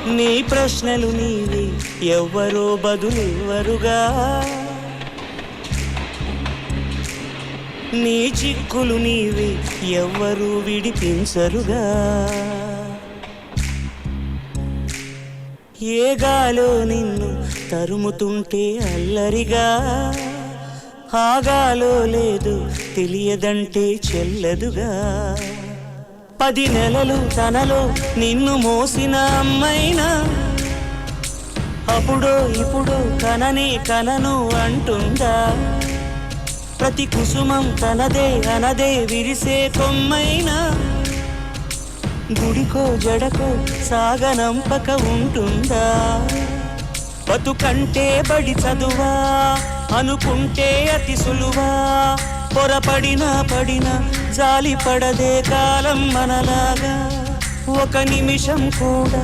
నీ ప్రశ్నలు నీవే, ఎవ్వరో బదులెవ్వరుగా. నీ చిక్కులు నీవే, ఎవ్వరూ విడిపించరుగా. ఏ గాలో నిన్ను తరుముతుంటే అల్లరిగా, ఆగాలో లేదు తెలియదంటే చెల్లదుగా. 10 నెలలు తనలో నిన్ను మోసిన అమ్మైనా, అప్పుడో ఇప్పుడో కననే కనను అంటుందా. ప్రతి కుసుమం తనదే అనదే విరిసే కొమ్మైనా, గుడికో జడకో సాగనంపక ఉంటుందా. బతుకంటే బడి చదువా అనుకుంటే అతి సులువా. పొరపడినా పడినా జాలి పడదే కాలం మనలాగా. ఒక నిమిషం కూడా